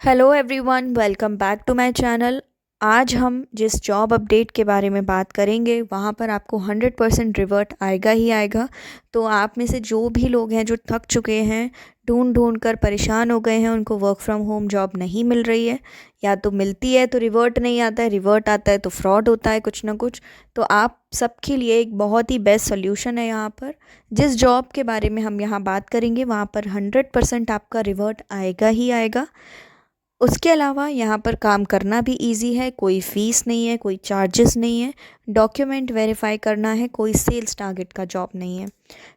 Hello everyone, welcome back to my channel. आज हम जिस जॉब अपडेट के बारे में बात करेंगे वहाँ पर आपको 100% रिवर्ट आएगा ही आएगा। तो आप में से जो भी लोग हैं जो थक चुके हैं, ढूंढ ढूंढ कर परेशान हो गए हैं, उनको वर्क फ्रॉम होम जॉब नहीं मिल रही है, या तो मिलती है तो रिवर्ट नहीं आता है, रिवर्ट आता है तो फ्रॉड होता है कुछ ना कुछ, तो आप सबके लिए एक बहुत ही बेस्ट सोल्यूशन है यहाँ पर। जिस जॉब के बारे में हम यहाँ बात करेंगे वहाँ पर 100% आपका रिवर्ट आएगा ही आएगा। उसके अलावा यहाँ पर काम करना भी इजी है, कोई फ़ीस नहीं है, कोई चार्जेस नहीं है, डॉक्यूमेंट वेरीफाई करना है, कोई सेल्स टारगेट का जॉब नहीं है।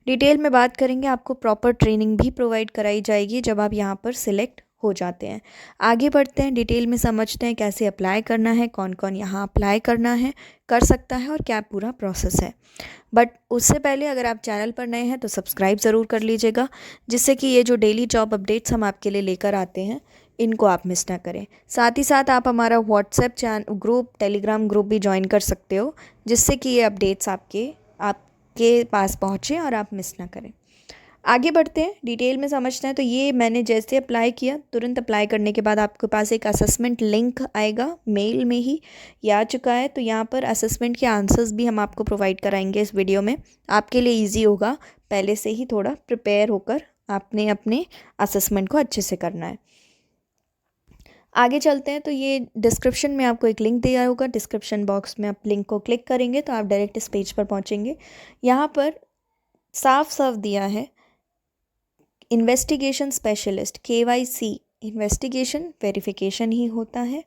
डिटेल में बात करेंगे, आपको प्रॉपर ट्रेनिंग भी प्रोवाइड कराई जाएगी जब आप यहाँ पर सिलेक्ट हो जाते हैं। आगे बढ़ते हैं, डिटेल में समझते हैं कैसे अप्लाई करना है, कौन कौन यहाँ अप्लाई करना है, कर सकता है और क्या पूरा प्रोसेस है। बट उससे पहले अगर आप चैनल पर नए हैं तो सब्सक्राइब ज़रूर कर लीजिएगा, जिससे कि ये जो डेली जॉब अपडेट्स हम आपके लिए लेकर आते हैं इनको आप मिस ना करें। साथ ही साथ आप हमारा WhatsApp channel group, Telegram group भी ज्वाइन कर सकते हो, जिससे कि ये अपडेट्स आपके पास पहुँचे और आप मिस ना करें। आगे बढ़ते हैं, डिटेल में समझते हैं। तो ये मैंने जैसे अप्लाई किया, तुरंत अप्लाई करने के बाद आपके पास एक असेसमेंट लिंक आएगा, मेल में ही ये आ चुका है। तो यहाँ पर असेसमेंट के आंसर्स भी हम आपको प्रोवाइड कराएंगे इस वीडियो में, आपके लिए ईजी होगा। पहले से ही थोड़ा प्रिपेयर होकर आपने अपने असेसमेंट को अच्छे से करना है। आगे चलते हैं, तो ये डिस्क्रिप्शन में आपको एक लिंक दिया होगा, डिस्क्रिप्शन बॉक्स में आप लिंक को क्लिक करेंगे तो आप डायरेक्ट इस पेज पर पहुंचेंगे। यहाँ पर साफ साफ दिया है investigation specialist, KYC investigation verification ही होता है।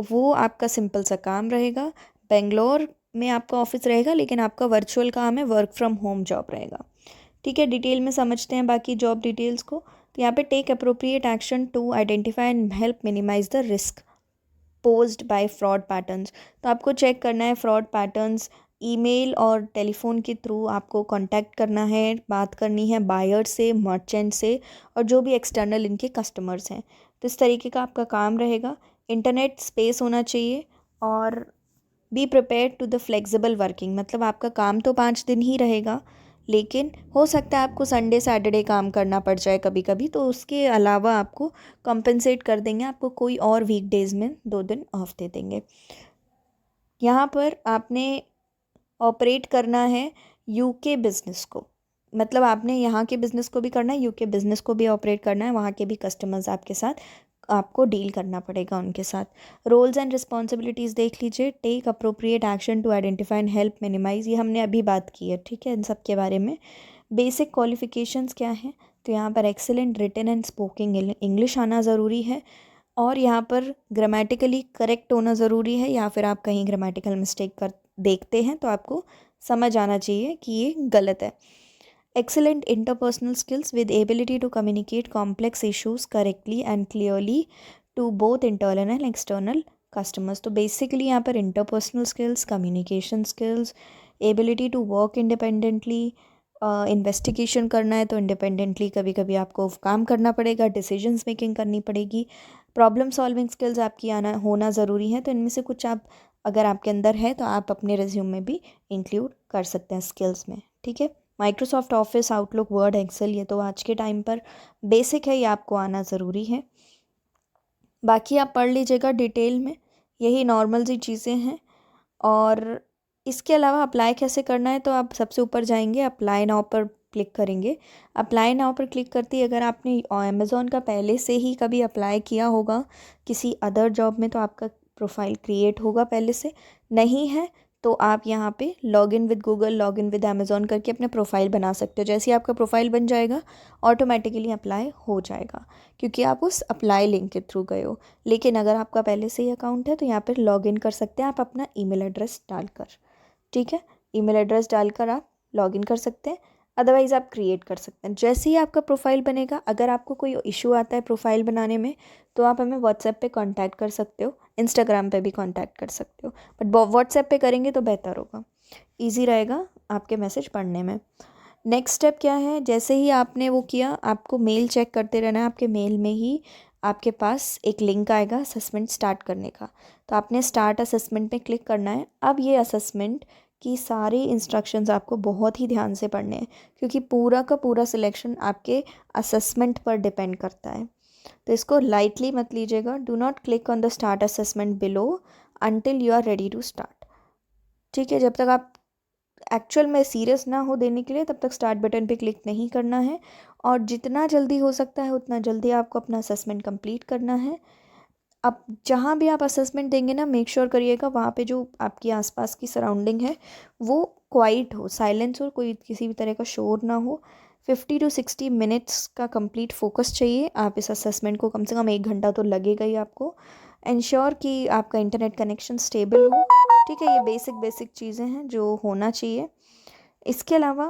वो आपका सिंपल सा काम रहेगा। बेंगलोर में आपका ऑफिस रहेगा, लेकिन आपका वर्चुअल काम है, वर्क फ्रॉम होम जॉब रहेगा। ठीक है, डिटेल में समझते हैं बाकी जॉब डिटेल्स को। तो यहाँ पे take appropriate action to identify and help minimize the risk posed by fraud patterns. तो आपको चेक करना है फ्रॉड पैटर्न्स, ईमेल और टेलीफोन के थ्रू आपको कांटेक्ट करना है, बात करनी है बायर से, मर्चेंट से, और जो भी एक्सटर्नल इनके कस्टमर्स हैं। तो इस तरीके का आपका काम रहेगा। इंटरनेट स्पेस होना चाहिए और be prepare to the flexible working, मतलब आपका काम तो 5 दिन ही रहेगा, लेकिन हो सकता है आपको संडे सैटरडे काम करना पड़ जाए कभी कभी, तो उसके अलावा आपको कंपनसेट कर देंगे, आपको कोई और वीकडेज़ में 2 दिन ऑफ दे देंगे। यहाँ पर आपने ऑपरेट करना है यूके बिज़नेस को, मतलब आपने यहाँ के बिज़नेस को भी करना है, यूके बिज़नेस को भी ऑपरेट करना है, वहाँ के भी कस्टमर्स आपके साथ आपको डील करना पड़ेगा उनके साथ। रोल्स एंड रिस्पॉन्सिबिलिटीज़ देख लीजिए। Take appropriate action to identify and help minimize, ये हमने अभी बात की है, ठीक है, इन सब के बारे में। बेसिक क्वालिफ़िकेशंस क्या हैं, तो यहाँ पर excellent written and speaking English आना ज़रूरी है, और यहाँ पर ग्रामेटिकली करेक्ट होना ज़रूरी है, या फिर आप कहीं ग्रामेटिकल मिस्टेक कर देखते हैं तो आपको समझ आना चाहिए कि ये गलत है। Excellent interpersonal skills with ability to communicate complex issues correctly and clearly to both internal and external customers। तो बेसिकली यहाँ पर interpersonal skills, communication skills, ability to work independently, investigation करना है तो इंडिपेंडेंटली कभी कभी आपको काम करना पड़ेगा, डिसीजंस मेकिंग करनी पड़ेगी, प्रॉब्लम सॉल्विंग स्किल्स आपकी आना होना ज़रूरी है। तो इनमें से कुछ आप अगर आपके अंदर है तो आप अपने रिज्यूम में भी इंक्लूड कर सकते हैं स्किल्स में, ठीक है। Microsoft Office, Outlook, Word, Excel, ये तो आज के टाइम पर बेसिक है, ये आपको आना ज़रूरी है। बाकी आप पढ़ लीजिएगा डिटेल में, यही नॉर्मल सी चीज़ें हैं। और इसके अलावा अप्लाई कैसे करना है, तो आप सबसे ऊपर जाएंगे, अप्लाई नाउ पर क्लिक करेंगे। अप्लाई नाउ पर क्लिक करते ही अगर आपने अमेज़ॉन का पहले से ही कभी अप्लाई किया होगा किसी अदर जॉब में तो आपका प्रोफाइल क्रिएट होगा पहले से, नहीं है तो आप यहाँ पे login with Google, login with Amazon करके अपना प्रोफाइल बना सकते हो। जैसे ही आपका प्रोफाइल बन जाएगा ऑटोमेटिकली अप्लाई हो जाएगा, क्योंकि आप उस अप्लाई लिंक के थ्रू गए हो। लेकिन अगर आपका पहले से ही अकाउंट है तो यहाँ पर लॉगिन कर सकते हैं आप अपना ईमेल एड्रेस डालकर, ठीक है, ईमेल एड्रेस डालकर आप लॉगिन कर सकते हैं। अदरवाइज़ आप क्रिएट कर सकते हैं। जैसे ही आपका प्रोफाइल बनेगा, अगर आपको कोई इशू आता है प्रोफाइल बनाने में तो आप हमें व्हाट्सएप पे कांटेक्ट कर सकते हो, इंस्टाग्राम पे भी कांटेक्ट कर सकते हो, बट व्हाट्सएप पे करेंगे तो बेहतर होगा, ईजी रहेगा आपके मैसेज पढ़ने में। नेक्स्ट स्टेप क्या है, जैसे ही आपने वो किया आपको मेल चेक करते रहना है, आपके मेल में ही आपके पास एक लिंक आएगा असेसमेंट स्टार्ट करने का। तो आपने स्टार्ट असेसमेंट पे क्लिक करना है। अब ये असेसमेंट की सारी इंस्ट्रक्शंस आपको बहुत ही ध्यान से पढ़ने हैं, क्योंकि पूरा का पूरा सिलेक्शन आपके असेसमेंट पर डिपेंड करता है। तो इसको लाइटली मत लीजिएगा। Do not click on the start assessment below until you are ready to start. ठीक है, जब तक आप एक्चुअल में सीरियस ना हो देने के लिए तब तक स्टार्ट बटन पे क्लिक नहीं करना है। और जितना जल्दी हो सकता है उतना जल्दी आपको अपना असेसमेंट कंप्लीट करना है। अब जहाँ भी आप असेसमेंट देंगे ना, मेक श्योर करिएगा वहाँ पे जो आपकी आसपास की सराउंडिंग है वो क्वाइट हो, साइलेंस हो, कोई किसी भी तरह का शोर ना हो। 50 to 60 मिनट्स का कंप्लीट फोकस चाहिए। आप इस असेसमेंट को कम से कम 1 घंटा तो लगेगा ही आपको। इंश्योर कि आपका इंटरनेट कनेक्शन स्टेबल हो। ठीक है, ये बेसिक चीज़ें हैं जो होना चाहिए। इसके अलावा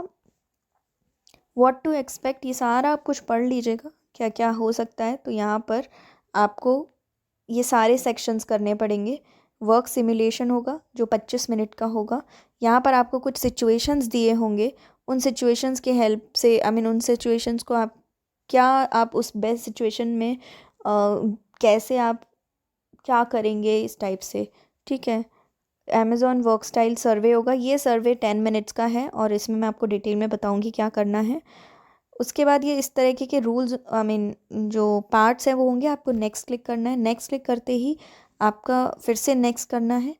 व्हाट टू एक्सपेक्ट, ये सारा आप कुछ पढ़ लीजिएगा क्या क्या हो सकता है। तो यहाँ पर आपको ये सारे सेक्शंस करने पड़ेंगे। वर्क सिमुलेशन होगा जो 25 मिनट का होगा। यहाँ पर आपको कुछ सिचुएशंस दिए होंगे, उन सिचुएशंस के हेल्प से उन सिचुएशंस को आप उस बेस्ट सिचुएशन में कैसे आप क्या करेंगे इस टाइप से। ठीक है, अमेज़ॉन वर्क स्टाइल सर्वे होगा। ये सर्वे 10 मिनट्स का है और इसमें मैं आपको डिटेल में बताऊंगी क्या करना है। उसके बाद ये इस तरीके के रूल्स जो पार्ट्स हैं वो होंगे। आपको नेक्स्ट क्लिक करना है। नेक्स्ट क्लिक करते ही आपका फिर से नेक्स्ट करना है।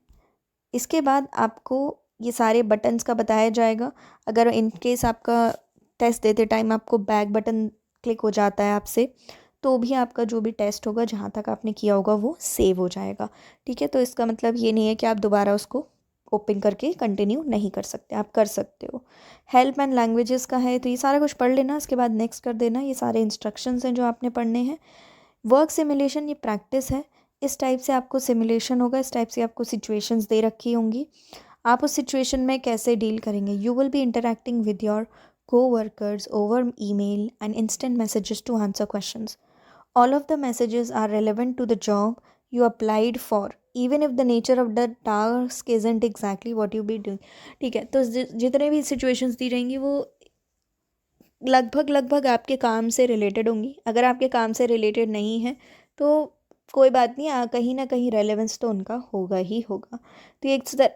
इसके बाद आपको ये सारे बटन्स का बताया जाएगा। अगर इन केस आपका टेस्ट देते टाइम आपको बैक बटन क्लिक हो जाता है आपसे, तो भी आपका जो भी टेस्ट होगा जहाँ तक आपने किया होगा वो सेव हो जाएगा। ठीक है, तो इसका मतलब ये नहीं है कि आप दोबारा उसको ओपन करके कंटिन्यू नहीं कर सकते, आप कर सकते हो। हेल्प एंड लैंग्वेजेस का है तो ये सारा कुछ पढ़ लेना, इसके बाद नेक्स्ट कर देना। ये सारे इंस्ट्रक्शंस हैं जो आपने पढ़ने हैं। वर्क सिमुलेशन ये प्रैक्टिस है। इस टाइप से आपको सिमुलेशन होगा, इस टाइप से आपको सिचुएशंस दे रखी होंगी। आप उस सिचुएशन में कैसे डील करेंगे। You will be interacting with your co-workers over email and instant messages to answer questions. All of the messages are relevant to the job you applied for, even if the nature of the task isn't exactly what you be doing. ठीक है, तो जितने भी situations दी रहेंगी वो लगभग आपके काम से रिलेटेड होंगी। अगर आपके काम से रिलेटेड नहीं है तो कोई बात नहीं, कहीं ना कहीं रेलेवेंस तो उनका होगा ही होगा। तो ये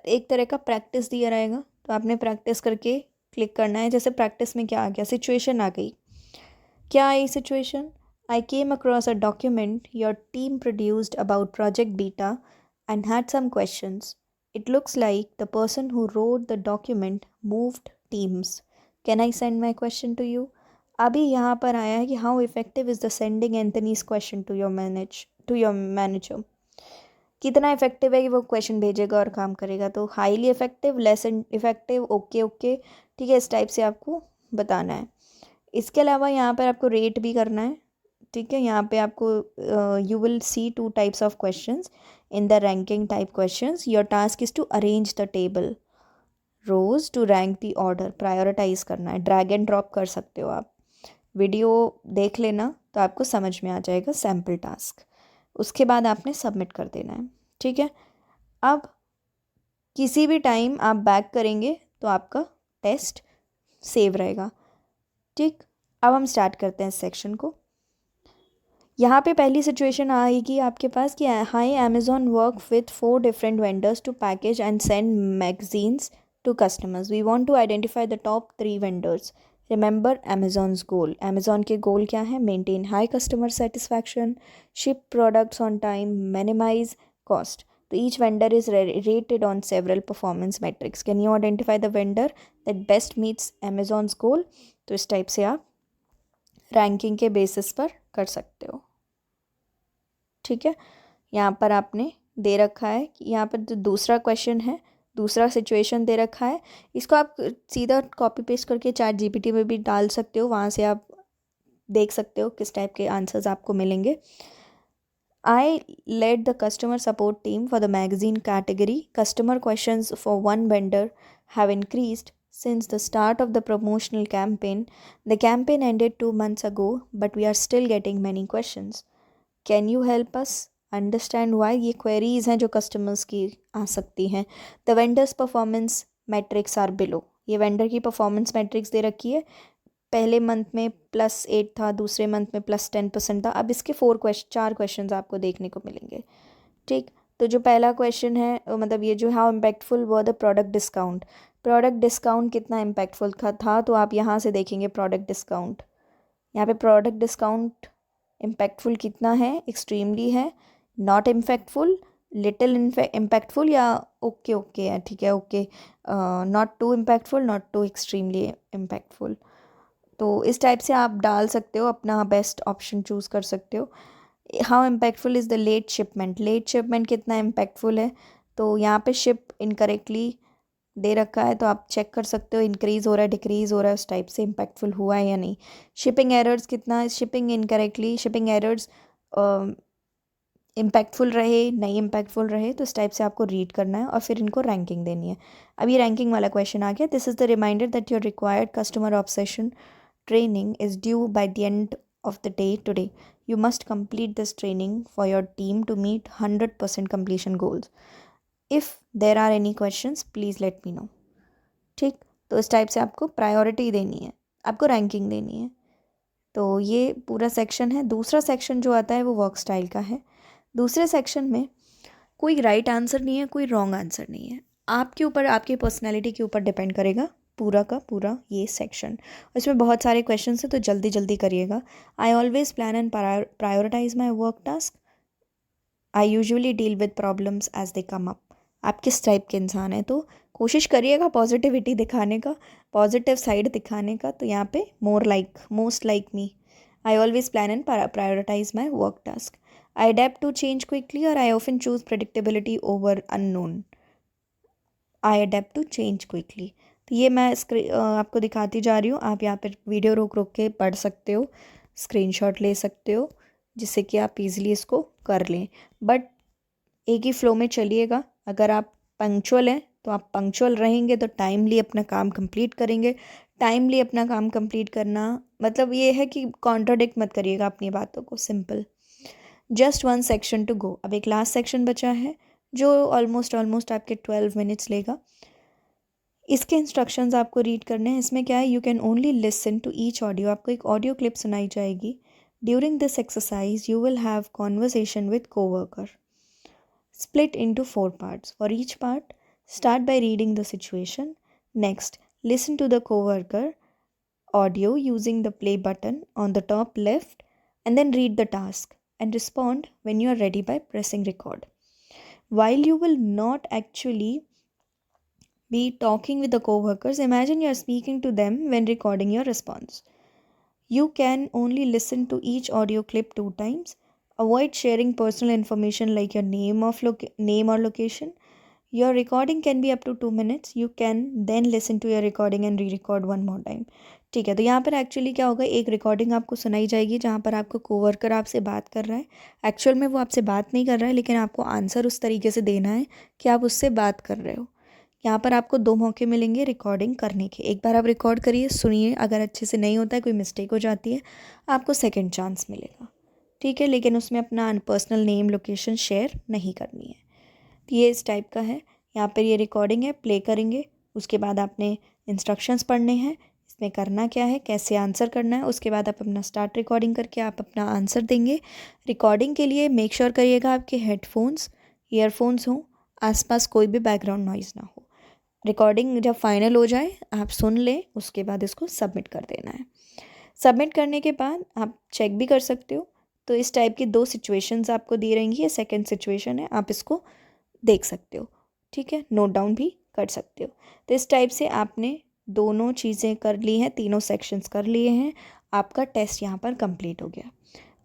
एक तरह का प्रैक्टिस दिया रहेगा, तो आपने प्रैक्टिस करके क्लिक करना है। जैसे प्रैक्टिस में क्या आ गया, सिचुएशन आ गई। क्या आई situation? I came across a document your team produced about Project Beta and had some questions. It looks like the person who wrote the document moved teams. Can I send my question to you? अभी यहाँ पर आया है कि how effective is the sending Anthony's question to your manager. कितना effective है कि वो क्वेश्चन भेजेगा और काम करेगा। तो highly effective, less effective, okay. ठीक है, इस टाइप से आपको बताना है। इसके अलावा यहाँ पर आपको रेट भी करना है। ठीक है, यहाँ पे आपको you will see 2 types of questions in the ranking type questions. Your task is to arrange the table rows to rank the order. Prioritize करना है, ड्रैग एंड ड्रॉप कर सकते हो आप। वीडियो देख लेना तो आपको समझ में आ जाएगा सैम्पल टास्क। उसके बाद आपने सबमिट कर देना है। ठीक है, अब किसी भी टाइम आप बैक करेंगे तो आपका टेस्ट सेव रहेगा। ठीक, अब हम स्टार्ट करते हैं इस सेक्शन को। यहाँ पे पहली सिचुएशन आएगी आपके पास कि hi Amazon work with 4 different vendors to package and send magazines to customers. We want to identify the top 3 vendors. Remember Amazon's goal. Amazon के गोल क्या है? Maintain high customer satisfaction, ship products on time, minimise cost. तो each vendor is rated on several performance metrics. Can you identify the vendor that best meets Amazon's goal? तो इस type से आप ranking के basis पर कर सकते हो। ठीक है, यहाँ पर आपने दे रखा है कि यहाँ पर जो दूसरा क्वेश्चन है, दूसरा सिचुएशन दे रखा है। इसको आप सीधा कॉपी पेस्ट करके चैट जीपीटी में भी डाल सकते हो, वहाँ से आप देख सकते हो किस टाइप के आंसर्स आपको मिलेंगे। I led the customer support team for the magazine category. Customer questions for one vendor have increased since the start of the promotional campaign. The campaign ended 2 months ago, but we are still getting many questions. Can you help us understand why? ये queries हैं जो customers की आ सकती हैं। The vendor's performance metrics are below. ये vendor की performance metrics दे रखी है। पहले मंथ में +8 था, दूसरे मंथ में +10% था। अब इसके 4 क्वेश्चन आपको देखने को मिलेंगे। ठीक, तो जो पहला क्वेश्चन है मतलब ये जो how impactful were the product discount. Product discount कितना इम्पैक्टफुल था, तो आप यहाँ से देखेंगे प्रोडक्ट डिस्काउंट। यहाँ पे प्रोडक्ट डिस्काउंट इम्पैक्टफुल कितना है, एक्सट्रीमली है, नॉट इम्पैक्टफुल, लिटिल इम्पैक्टफुल, या ओके ओके है, ठीक है okay, not too impactful, not too extremely impactful. तो इस टाइप से आप डाल सकते हो, अपना बेस्ट ऑप्शन चूज़ कर सकते हो। How impactful is the late shipment, late shipment कितना इम्पैक्टफुल है, तो यहाँ पे शिप इनकरेक्टली दे रखा है, तो आप चेक कर सकते हो इंक्रीज़ हो रहा है, डिक्रीज़ हो रहा है, उस टाइप से इम्पैक्टफुल हुआ है या नहीं। शिपिंग एरर्स कितना है, shipping incorrectly, shipping errors impactful रहे, नहीं इम्पैक्टफुल रहे, तो इस टाइप से आपको रीड करना है और फिर इनको रैंकिंग देनी है। अब ये रैंकिंग वाला क्वेश्चन आ गया। This is the reminder that your required customer obsession training is due by the end of the day today. You must complete this training for your team to meet 100% completion goals. If there are any questions, please let me know. ठीक, तो इस type से आपको priority देनी है, आपको ranking देनी है। तो ये पूरा सेक्शन है। दूसरा सेक्शन जो आता है वो वर्क स्टाइल का है। दूसरे सेक्शन में कोई राइट आंसर नहीं है, कोई रॉन्ग आंसर नहीं है, आपके ऊपर, आपकी पर्सनैलिटी के ऊपर डिपेंड करेगा पूरा का पूरा ये सेक्शन। इसमें बहुत सारे क्वेश्चन हैं, तो जल्दी जल्दी करिएगा। I always plan and prioritise my work task. I usually deal with problems as they come up. आप किस टाइप के इंसान हैं, तो कोशिश करिएगा पॉजिटिविटी दिखाने का, पॉजिटिव साइड दिखाने का। तो यहाँ पे most like me, I always plan and prioritise my work task. I adapt to change quickly और I often choose predictability over unknown. I adapt to change quickly. तो ये मैं आपको दिखाती जा रही हूँ, आप यहाँ पर वीडियो रोक रोक के पढ़ सकते हो, स्क्रीनशॉट ले सकते हो, जिससे कि आप इजीली इसको कर लें। बट एक ही फ्लो में चलिएगा। अगर आप पंक्चुअल हैं तो आप पंक्चुअल रहेंगे, तो टाइमली अपना काम कंप्लीट करेंगे। टाइमली अपना काम कंप्लीट करना मतलब ये है कि कॉन्ट्राडिक्ट मत करिएगा अपनी बातों को, simple. Just one section to go. अब एक लास्ट सेक्शन बचा है जो ऑलमोस्ट आपके 12 मिनट्स लेगा। इसके इंस्ट्रक्शंस आपको रीड करने हैं। इसमें क्या है, you can only listen to each audio. आपको एक ऑडियो क्लिप सुनाई जाएगी। During this exercise you will have conversation with coworker. Split into 4 parts. For each part, start by reading the situation. Next, listen to the coworker audio using the play button on the top left, and then read the task and respond when you are ready by pressing record. While you will not actually be talking with the coworkers, imagine you are speaking to them when recording your response. You can only listen to each audio clip 2 times. Avoid sharing personal information like your name or location. Your recording can be up to 2 minutes. You can then listen to your recording and re-record one more time. ठीक है, तो यहाँ पर actually क्या होगा, एक recording आपको सुनाई जाएगी जहाँ पर आपको कोवर्कर आपसे बात कर रहा है। एक्चुअल में वो आपसे बात नहीं कर रहा है, लेकिन आपको आंसर उस तरीके से देना है कि आप उससे बात कर रहे हो। यहाँ पर आपको 2 मौके मिलेंगे रिकॉर्डिंग करने के। एक बार आप रिकॉर्ड करिए, सुनिए, अगर अच्छे से नहीं होता है, कोई मिस्टेक हो जाती है, आपको सेकंड चांस मिलेगा, ठीक है। लेकिन उसमें अपना पर्सनल नेम लोकेशन शेयर नहीं करनी है। तो ये इस टाइप का है। यहाँ पर ये रिकॉर्डिंग है, प्ले करेंगे, उसके बाद आपने इंस्ट्रक्शंस पढ़ने हैं, इसमें करना क्या है, कैसे आंसर करना है। उसके बाद आप अपना स्टार्ट रिकॉर्डिंग करके आप अपना आंसर देंगे। रिकॉर्डिंग के लिए मेक श्योर करिएगा आपके हेडफोन्स, ईयरफोन्स हों, आसपास कोई भी बैकग्राउंड नॉइज़ ना हो। रिकॉर्डिंग जब फाइनल हो जाए आप सुन लें, उसके बाद इसको सबमिट कर देना है। सबमिट करने के बाद आप चेक भी कर सकते हो। तो इस टाइप की 2 सिचुएशंस आपको दी रहेंगी। ये सेकंड सिचुएशन है, आप इसको देख सकते हो, ठीक है, नोट डाउन भी कर सकते हो। तो इस टाइप से आपने दोनों चीज़ें कर ली हैं, तीनों सेक्शंस कर लिए हैं। आपका टेस्ट यहाँ पर कंप्लीट हो गया।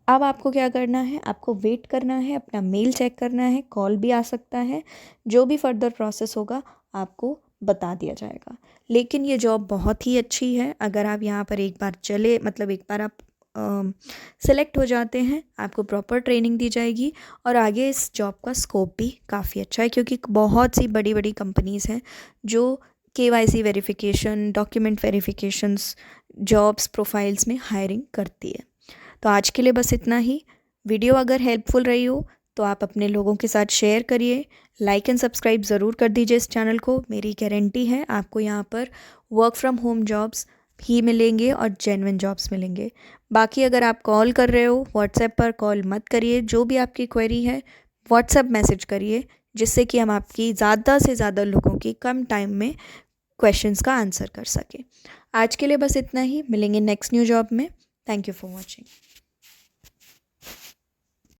अब आपको क्या करना है, आपको वेट करना है, अपना मेल चेक करना है, कॉल भी आ सकता है, जो भी फर्दर प्रोसेस होगा आपको बता दिया जाएगा। लेकिन ये जॉब बहुत ही अच्छी है। अगर आप यहाँ पर एक बार चले, मतलब एक बार आप सेलेक्ट हो जाते हैं, आपको प्रॉपर ट्रेनिंग दी जाएगी और आगे इस जॉब का स्कोप भी काफ़ी अच्छा है, क्योंकि बहुत सी बड़ी बड़ी कंपनीज़ हैं जो KYC verification, document verifications, jobs profiles में हायरिंग करती है। तो आज के लिए बस इतना ही। वीडियो अगर हेल्पफुल रही हो तो आप अपने लोगों के साथ शेयर करिए, लाइक एंड सब्सक्राइब ज़रूर कर दीजिए इस चैनल को। मेरी गारंटी है आपको यहाँ पर वर्क फ्रॉम होम जॉब्स ही मिलेंगे और जेन्युइन जॉब्स मिलेंगे। बाकी अगर आप कॉल कर रहे हो, व्हाट्सएप पर कॉल मत करिए। जो भी आपकी क्वेरी है व्हाट्सएप मैसेज करिए, जिससे कि हम आपकी ज़्यादा से ज़्यादा लोगों की कम टाइम में क्वेश्चंस का आंसर कर सकें। आज के लिए बस इतना ही। मिलेंगे नेक्स्ट न्यू जॉब में। Thank you for watching.